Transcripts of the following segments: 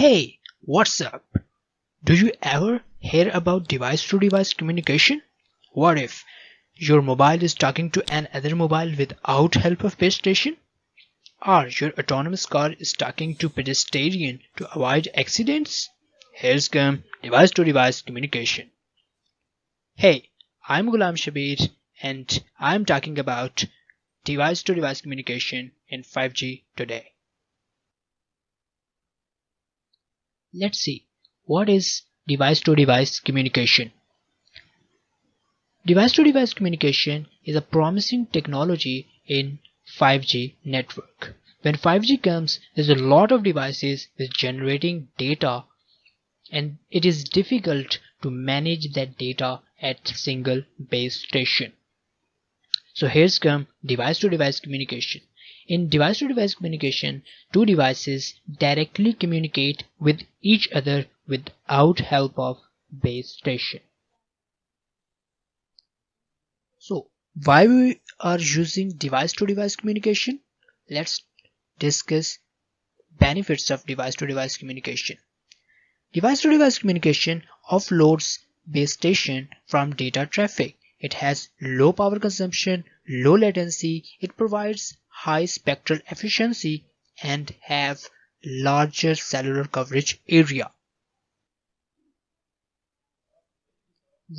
Hey, what's up? Do you ever hear about device-to-device communication? What if your mobile is talking to another mobile without help of base station? Or your autonomous car is talking to pedestrian to avoid accidents? Here's come device-to-device communication. Hey, I'm Ghulam Shabir and I'm talking about device-to-device communication in 5G today. Let's see, what is device-to-device communication? Device-to-device communication is a promising technology in 5G network. When 5G comes, there's a lot of devices with generating data and it is difficult to manage that data at single base station. So here's come device-to-device communication. In device-to-device communication, two devices directly communicate with each other without help of base station. So why we are using device-to-device communication? Let's discuss benefits of device-to-device communication. Device-to-device communication offloads base station from data traffic. It has low power consumption, low latency, it provides high spectral efficiency and have larger cellular coverage area.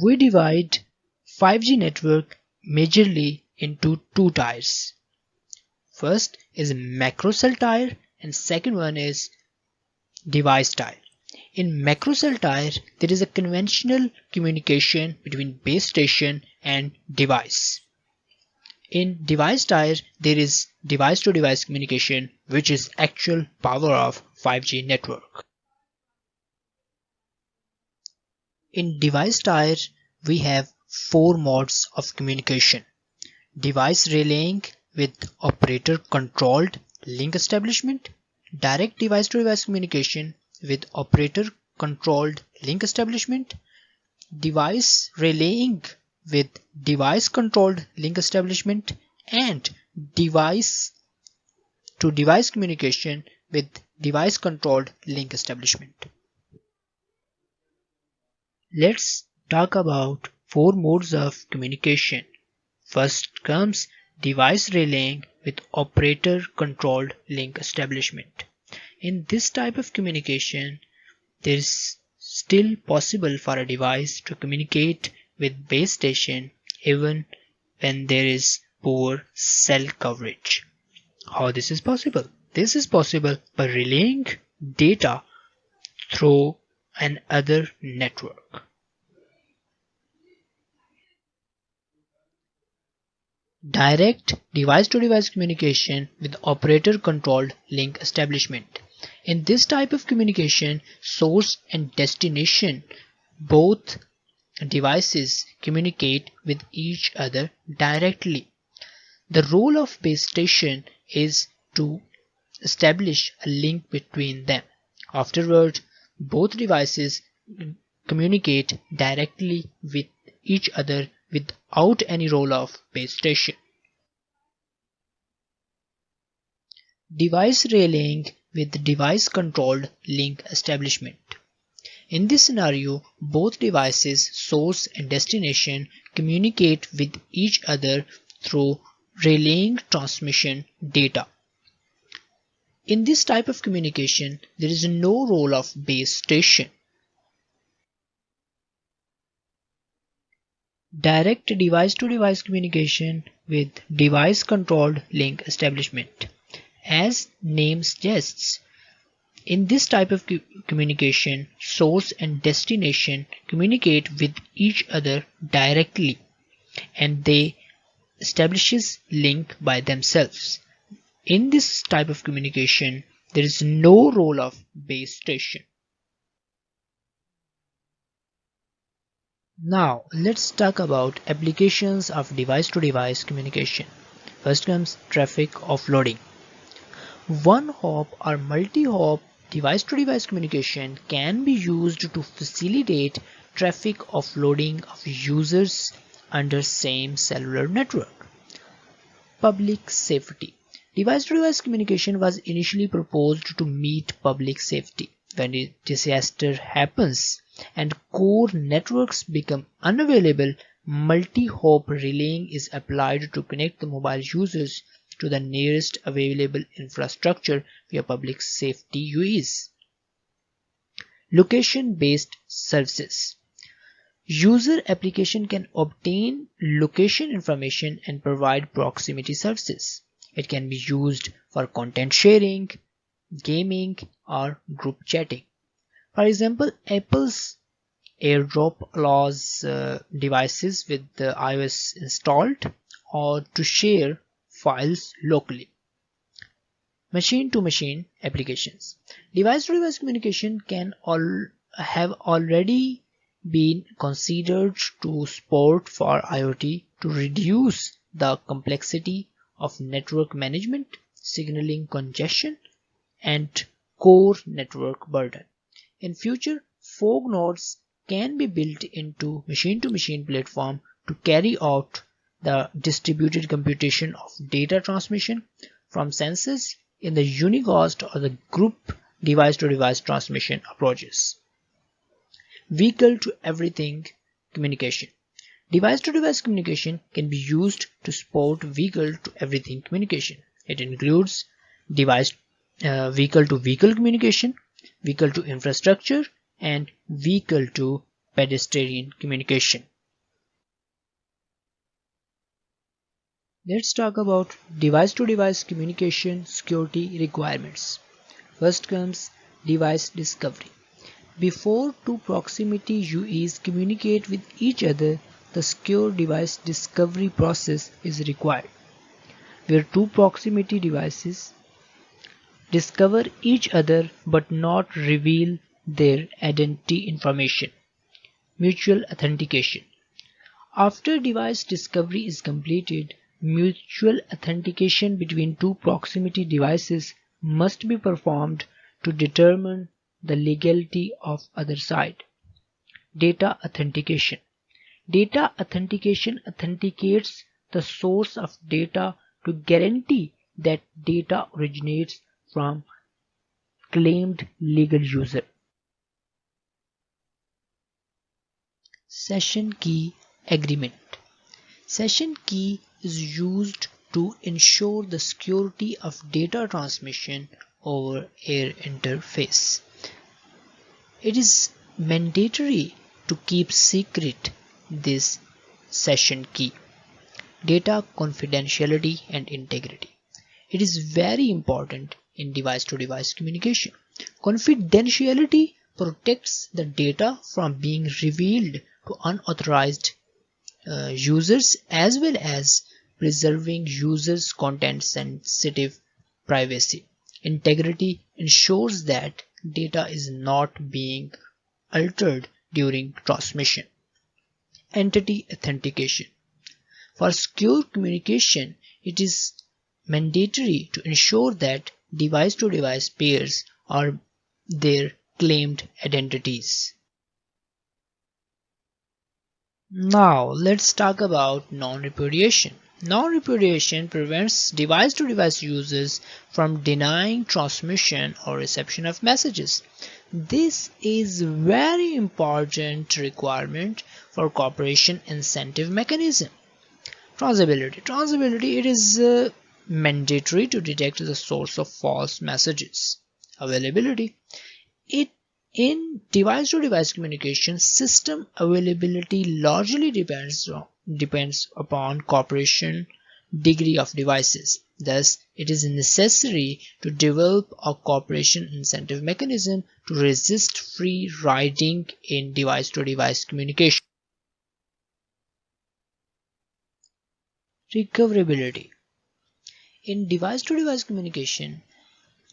We divide 5G network majorly into two tiers. First is macro cell tier and second one is device tier. In macro cell tier, there is a conventional communication between base station and device. In device tier, there is device-to-device communication, which is actual power of 5G network. In device tier, we have four modes of communication. Device relaying with operator-controlled link establishment, direct device-to-device communication with operator-controlled link establishment, device relaying with device-controlled link establishment, and device-to-device communication with device-controlled link establishment. Let's talk about four modes of communication. First comes device relaying with operator-controlled link establishment. In this type of communication, there is still possible for a device to communicate with base station even when there is poor cell coverage. How this is possible? This is possible by relaying data through another network. Direct device-to-device communication with operator-controlled link establishment. In this type of communication, source and destination, both devices communicate with each other directly. The role of base station is to establish a link between them. Afterward, both devices communicate directly with each other without any role of base station. Device relaying with device controlled link establishment. In this scenario, both devices, source and destination, communicate with each other through relaying transmission data. In this type of communication, there is no role of base station. Direct device-to-device communication with device-controlled link establishment. As name suggests, in this type of communication, source and destination communicate with each other directly and they establishes link by themselves. In this type of communication, there is no role of base station. Now let's talk about applications of device-to-device communication. First comes traffic offloading. One hop or multi-hop device-to-device communication can be used to facilitate traffic offloading of users under same cellular network. Public safety. Device-to-device communication was initially proposed to meet public safety. when a disaster happens and core networks become unavailable, multi-hop relaying is applied to connect the mobile users to the nearest available infrastructure via public safety UEs. Location-based services. User application can obtain location information and provide proximity services. It can be used for content sharing, gaming, or group chatting. For example, Apple's AirDrop allows devices with the iOS installed or to share files locally. Machine-to-machine applications. Device-to-device communication can have already been considered to support for IoT to reduce the complexity of network management, signaling congestion, and core network burden. In future, fog nodes can be built into machine-to-machine platform to carry out the distributed computation of data transmission from sensors in the unicast or the group device-to-device transmission approaches. Vehicle-to-everything communication. Device-to-device communication can be used to support vehicle-to-everything communication. It includes vehicle-to-vehicle communication, vehicle-to-infrastructure, and vehicle-to-pedestrian communication. Let's talk about device-to-device communication security requirements. First comes device discovery. Before two proximity UEs communicate with each other, the secure device discovery process is required, where two proximity devices discover each other but not reveal their identity information. Mutual authentication. After device discovery is completed, mutual authentication between two proximity devices must be performed to determine the legality of other side. Data authentication. Data authentication authenticates the source of data to guarantee that data originates from claimed legal user. Session key agreement. Session key is used to ensure the security of data transmission over air interface. It is mandatory to keep secret this session key. Data confidentiality and integrity. It is very important in device-to-device communication. Confidentiality protects the data from being revealed to unauthorized users as well as preserving users' content-sensitive privacy. Integrity ensures that data is not being altered during transmission. Entity authentication. For secure communication, it is mandatory to ensure that device-to-device pairs are their claimed identities. Now let's talk about non-repudiation. Non-repudiation prevents device-to-device users from denying transmission or reception of messages. This is a very important requirement for corporation incentive mechanism. Traceability. Traceability, it is mandatory to detect the source of false messages. Availability. In device-to-device communication, system availability largely depends upon corporation degree of devices. Thus, it is necessary to develop a corporation incentive mechanism to resist free riding in device-to-device communication. Recoverability. In device-to-device communication,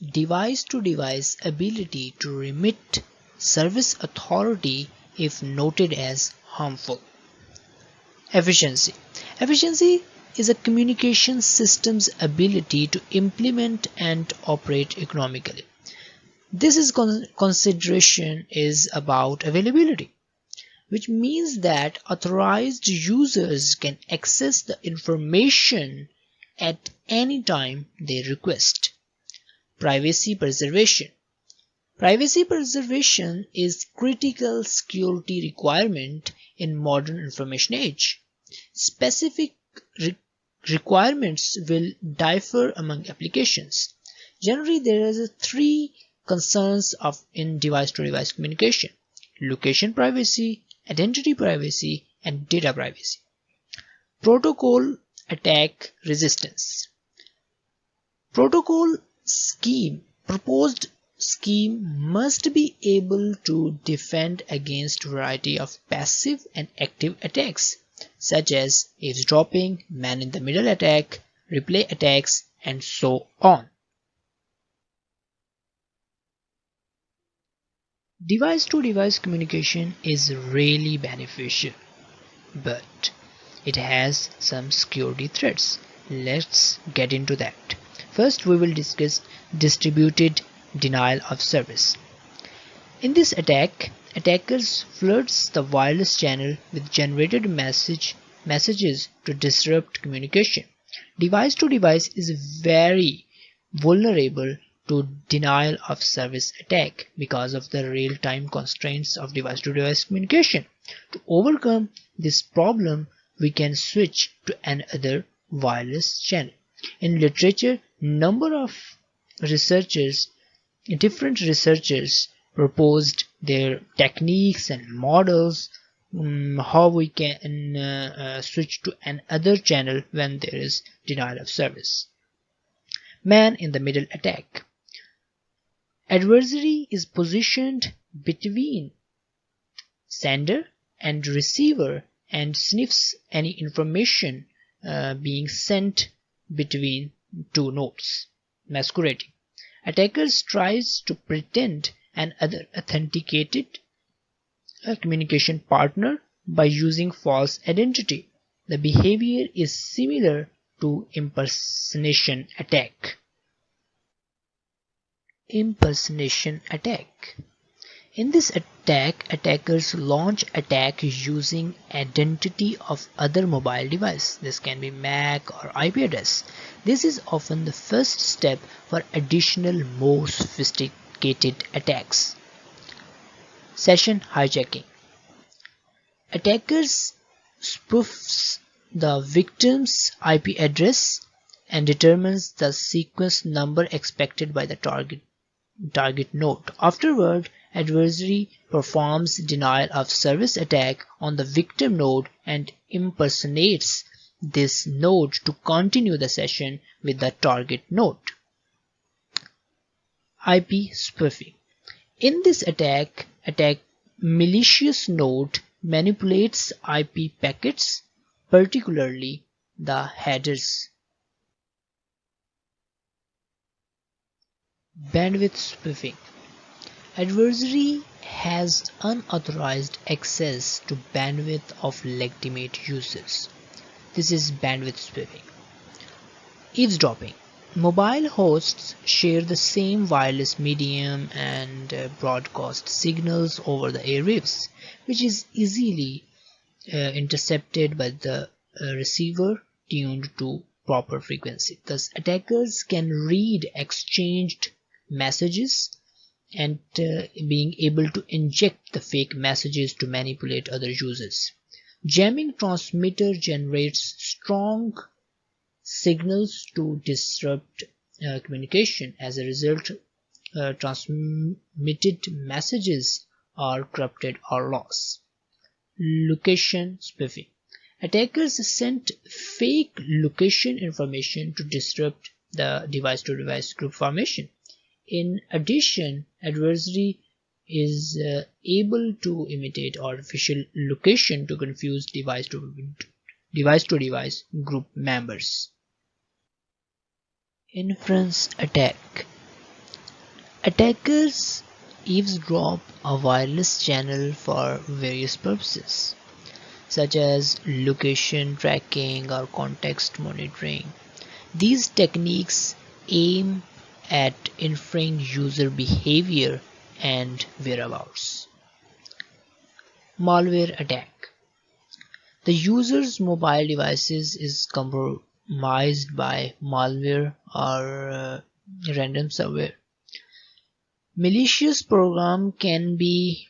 device-to-device ability to remit service authority if noted as harmful. Efficiency. Efficiency is a communication system's ability to implement and operate economically. This is consideration is about availability, which means that authorized users can access the information at any time they request. Privacy preservation. Privacy preservation is critical security requirement in modern information age. Specific requirements will differ among applications. Generally, there are three concerns in device-to-device communication: location privacy, identity privacy, and data privacy. Protocol attack resistance. Proposed scheme must be able to defend against a variety of passive and active attacks, such as eavesdropping, man-in-the-middle attack, replay attacks, and so on. Device-to-device communication is really beneficial, but it has some security threats. Let's get into that. First, we will discuss distributed denial of service. In this attack, attackers floods the wireless channel with generated messages to disrupt communication. Device to device is very vulnerable to denial of service attack because of the real-time constraints of device to device communication. To overcome this problem, we can switch to another wireless channel. In literature, number of different researchers proposed their techniques and models how we can switch to another channel when there is denial of service. Man in the middle attack. Adversary is positioned between sender and receiver and sniffs any information being sent between two nodes, masquerading. Attackers tries to pretend an authenticated communication partner by using false identity. The behavior is similar to impersonation attack. Impersonation attack. In this attack, attackers launch attack using identity of other mobile device. This can be MAC or IP address. This is often the first step for additional more sophisticated attacks. Session hijacking. Attackers spoofs the victim's IP address and determines the sequence number expected by the target node. Afterward, adversary performs denial of service attack on the victim node and impersonates this node to continue the session with the target node. IP spoofing. In this attack malicious node manipulates IP packets, particularly the headers. Bandwidth spoofing. Adversary has unauthorized access to bandwidth of legitimate users. This is bandwidth spoofing. Eavesdropping. Mobile hosts share the same wireless medium and broadcast signals over the airwaves, which is easily intercepted by the receiver tuned to proper frequency. Thus, attackers can read exchanged messages and being able to inject the fake messages to manipulate other users. Jamming transmitter generates strong signals to disrupt communication. As a result, transmitted messages are corrupted or lost. Location spoofing. Attackers sent fake location information to disrupt the device-to-device group formation. In addition, adversary is able to imitate artificial location to confuse device-to-device group members. Inference attack. Attackers eavesdrop a wireless channel for various purposes, such as location tracking or context monitoring. These techniques aim at inferring user behavior and whereabouts. Malware attack. The user's mobile devices is compromised by malware or randomware. Malicious program can be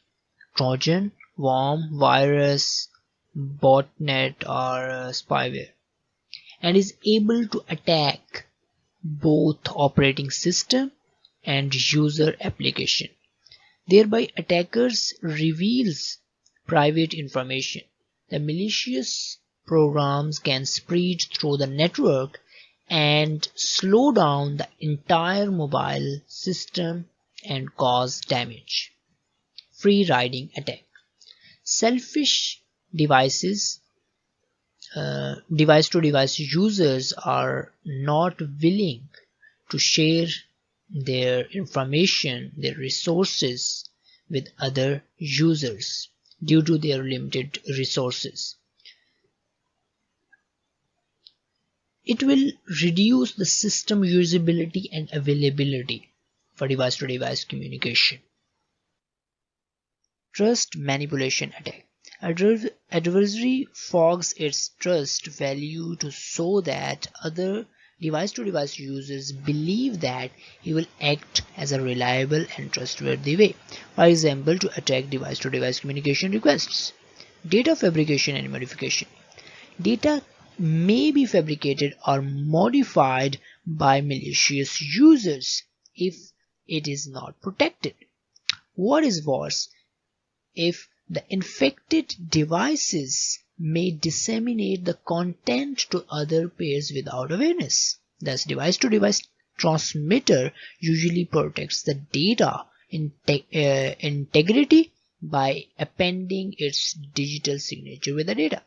Trojan, worm, virus, botnet, or spyware, and is able to attack both operating system and user application. Thereby attackers reveals private information. The malicious programs can spread through the network and slow down the entire mobile system and cause damage. Free riding attack. Selfish devices, device to device users are not willing to share their information, their resources with other users due to their limited resources. It will reduce the system usability and availability for device to device communication. Trust manipulation attack. Adversary fogs its trust value to so that other device to device users believe that he will act as a reliable and trustworthy way. For example, to attack device to device communication requests. Data fabrication and modification. Data may be fabricated or modified by malicious users if it is not protected. What is worse, if the infected devices may disseminate the content to other pairs without awareness. Thus, device-to-device transmitter usually protects the data integrity by appending its digital signature with the data.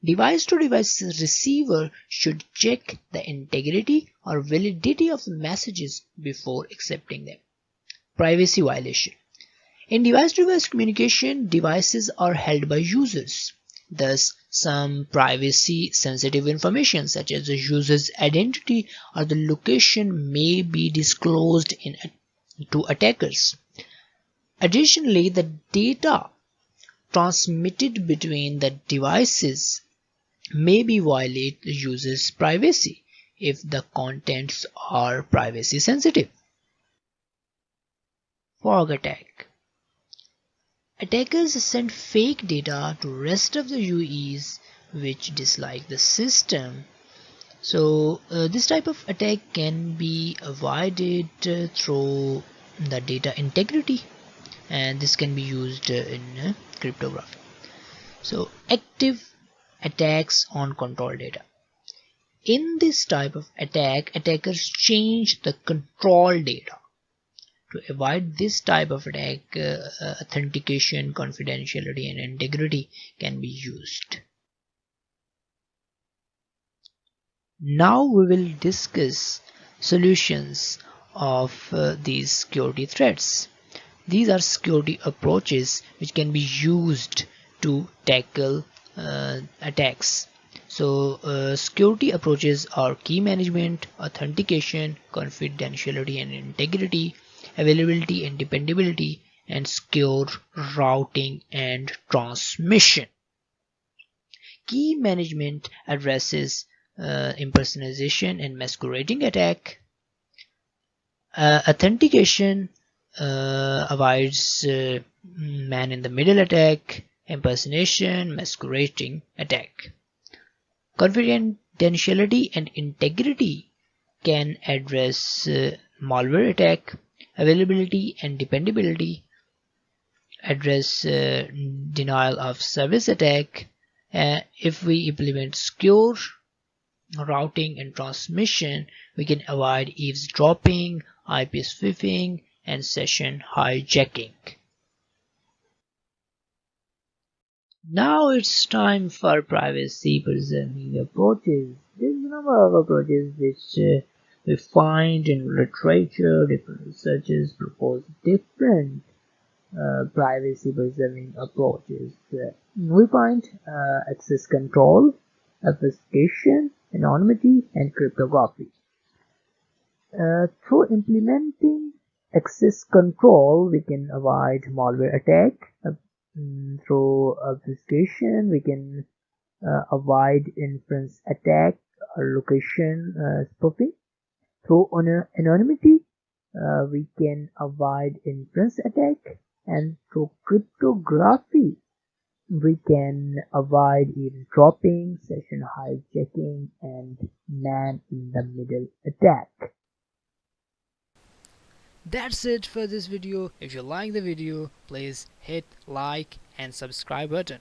Device-to-device receiver should check the integrity or validity of the messages before accepting them. Privacy violation. In device-to-device communication, devices are held by users. Thus, some privacy-sensitive information such as the user's identity or the location may be disclosed to attackers. Additionally, the data transmitted between the devices may violate the user's privacy if the contents are privacy sensitive. Fog attack. Attackers send fake data to rest of the UEs which dislike the system. So this type of attack can be avoided through the data integrity, and this can be used in cryptography. So active attacks on control data. In this type of attack, attackers change the control data. To avoid this type of attack, authentication, confidentiality, and integrity can be used. Now we will discuss solutions of these security threats. These are security approaches which can be used to tackle attacks. So security approaches are key management, authentication, confidentiality and integrity, availability and dependability, and secure routing and transmission. Key management addresses impersonation and masquerading attack. Authentication avoids man in the middle attack, impersonation, masquerading attack. Confidentiality and integrity can address malware attack. Availability and dependability address denial of service attack. If we implement secure routing and transmission, we can avoid eavesdropping, IP spoofing, and session hijacking. Now it's time for privacy preserving approaches. There's a number of approaches which we find in literature. Different researchers propose different privacy preserving approaches. We find access control, obfuscation, anonymity, and cryptography. Through implementing access control, we can avoid malware attack. Through obfuscation, we can avoid inference attack or location spoofing. Through anonymity, We can avoid inference attack, and through cryptography we can avoid eavesdropping, session hijacking, and man-in-the-middle attack. That's it for this video. If you like the video, please hit like and subscribe button.